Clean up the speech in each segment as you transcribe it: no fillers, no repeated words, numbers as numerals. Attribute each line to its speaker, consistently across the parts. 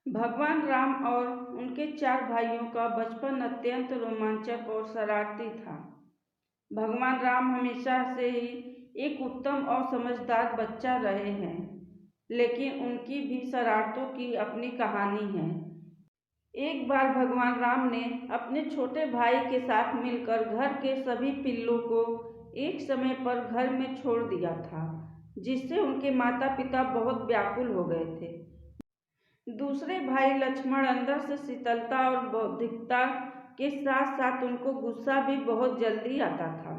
Speaker 1: भगवान राम और उनके 4 भाइयों का बचपन अत्यंत रोमांचक और शरारती था। भगवान राम हमेशा से ही एक उत्तम और समझदार बच्चा रहे हैं, लेकिन उनकी भी शरारतों की अपनी कहानी है। एक बार भगवान राम ने अपने छोटे भाई के साथ मिलकर घर के सभी पिल्लों को एक समय पर घर में छोड़ दिया था, जिससे उनके माता पिता बहुत व्याकुल हो गए थे। दूसरे भाई लक्ष्मण अंदर से शीतलता और बौद्धिकता के साथ साथ उनको गुस्सा भी बहुत जल्दी आता था।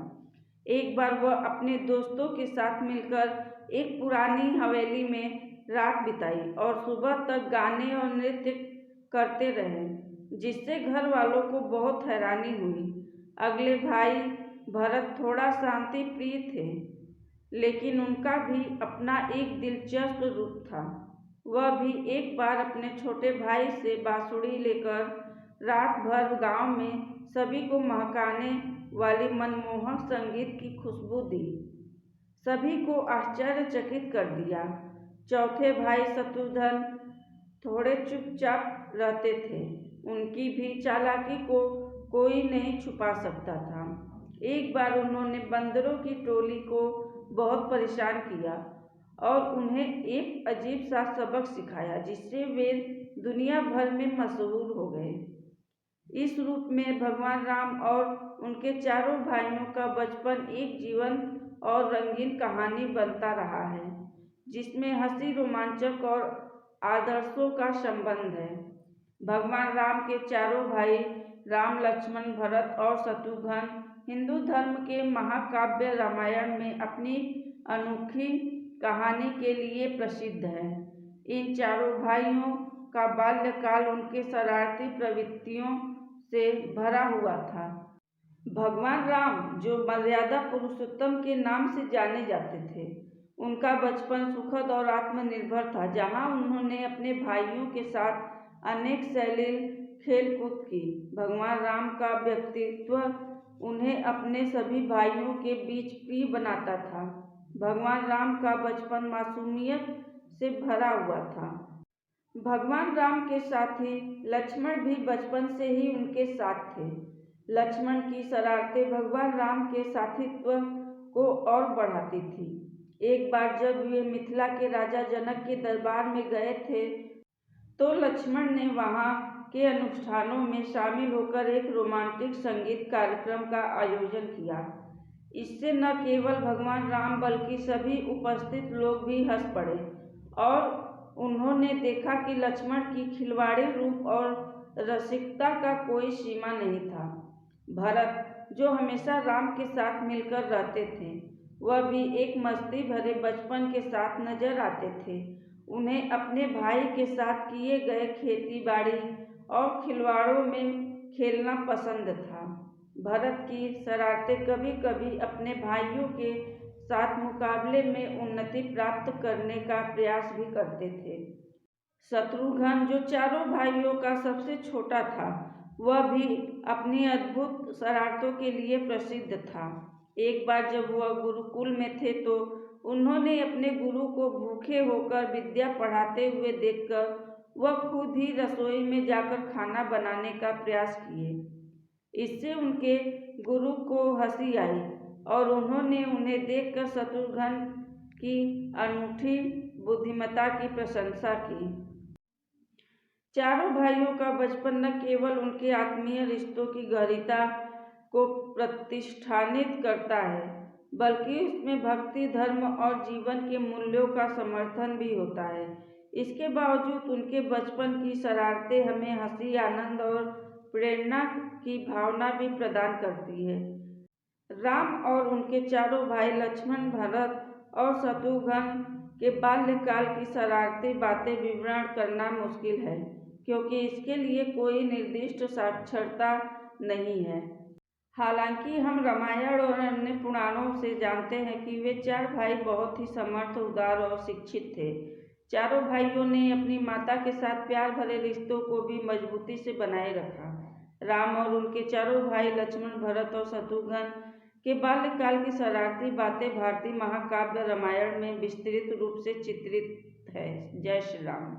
Speaker 1: एक बार वह अपने दोस्तों के साथ मिलकर एक पुरानी हवेली में रात बिताई और सुबह तक गाने और नृत्य करते रहे, जिससे घर वालों को बहुत हैरानी हुई। अगले भाई भरत थोड़ा शांति प्रिय थे, लेकिन उनका भी अपना एक दिलचस्प रूप था। वह भी एक बार अपने छोटे भाई से बांसुरी लेकर रात भर गांव में सभी को महकाने वाली मनमोहक संगीत की खुशबू दी। सभी को आश्चर्यचकित कर दिया। चौथे भाई शत्रुघ्न थोड़े चुपचाप रहते थे। उनकी भी चालाकी को कोई नहीं छुपा सकता था। एक बार उन्होंने बंदरों की टोली को बहुत परेशान किया और उन्हें एक अजीब सा सबक सिखाया, जिससे वे दुनिया भर में मशहूर हो गए। इस रूप में भगवान राम और उनके चारों भाइयों का बचपन एक जीवंत और रंगीन कहानी बनता रहा है, जिसमें हंसी, रोमांचक और आदर्शों का संबंध है। भगवान राम के चारों भाई राम, लक्ष्मण, भरत और शत्रुघ्न हिंदू धर्म के महाकाव्य रामायण में अपनी अनोखी कहानी के लिए प्रसिद्ध है। इन चारों भाइयों का बाल्यकाल उनके शरारती प्रवृत्तियों से भरा हुआ था। भगवान राम, जो मर्यादा पुरुषोत्तम के नाम से जाने जाते थे, उनका बचपन सुखद और आत्मनिर्भर था, जहां उन्होंने अपने भाइयों के साथ अनेक शैलील खेल-कूद की। भगवान राम का व्यक्तित्व उन्हें अपने सभी भाइयों के बीच प्रिय बनाता था। भगवान राम का बचपन मासूमियत से भरा हुआ था। भगवान राम के साथी लक्ष्मण भी बचपन से ही उनके साथ थे। लक्ष्मण की शरारतें भगवान राम के साथीत्व को और बढ़ाती थी। एक बार जब वे मिथिला के राजा जनक के दरबार में गए थे, तो लक्ष्मण ने वहां के अनुष्ठानों में शामिल होकर एक रोमांटिक संगीत कार्यक्रम का आयोजन किया। इससे न केवल भगवान राम बल्कि सभी उपस्थित लोग भी हंस पड़े और उन्होंने देखा कि लक्ष्मण की खिलवाड़ी रूप और रसिकता का कोई सीमा नहीं था। भरत, जो हमेशा राम के साथ मिलकर रहते थे, वह भी एक मस्ती भरे बचपन के साथ नजर आते थे। उन्हें अपने भाई के साथ किए गए खेती बाड़ी और खिलवाड़ों में खेलना पसंद था। भरत की शरारतें कभी कभी अपने भाइयों के साथ मुकाबले में उन्नति प्राप्त करने का प्रयास भी करते थे। शत्रुघ्न, जो चारों भाइयों का सबसे छोटा था, वह भी अपनी अद्भुत शरारतों के लिए प्रसिद्ध था। एक बार जब वह गुरुकुल में थे, तो उन्होंने अपने गुरु को भूखे होकर विद्या पढ़ाते हुए देखकर वह खुद ही रसोई में जाकर खाना बनाने का प्रयास किए। इससे उनके गुरु को हंसी आई और उन्होंने उन्हें देखकर शत्रुघ्न की अनूठी बुद्धिमत्ता की प्रशंसा की। चारों भाइयों का बचपन न केवल उनके आत्मीय रिश्तों की गहरीता को प्रतिष्ठानित करता है, बल्कि उसमें भक्ति, धर्म और जीवन के मूल्यों का समर्थन भी होता है। इसके बावजूद उनके बचपन की शरारतें हमें हंसी, आनंद और प्रेरणा की भावना भी प्रदान करती है। राम और उनके चारों भाई लक्ष्मण, भरत और शत्रुघ्न के बाल्यकाल की शरारती बातें विवरण करना मुश्किल है, क्योंकि इसके लिए कोई निर्दिष्ट साक्षरता नहीं है। हालांकि हम रामायण और अन्य पुराणों से जानते हैं कि वे 4 भाई बहुत ही समर्थ, उदार और शिक्षित थे। चारों भाइयों ने अपनी माता के साथ प्यार भरे रिश्तों को भी मजबूती से बनाए रखा। राम और उनके चारों भाई लक्ष्मण, भरत और शत्रुघ्न के बाल्यकाल की शरारती बातें भारतीय महाकाव्य रामायण में विस्तृत रूप से चित्रित है। जय श्री राम।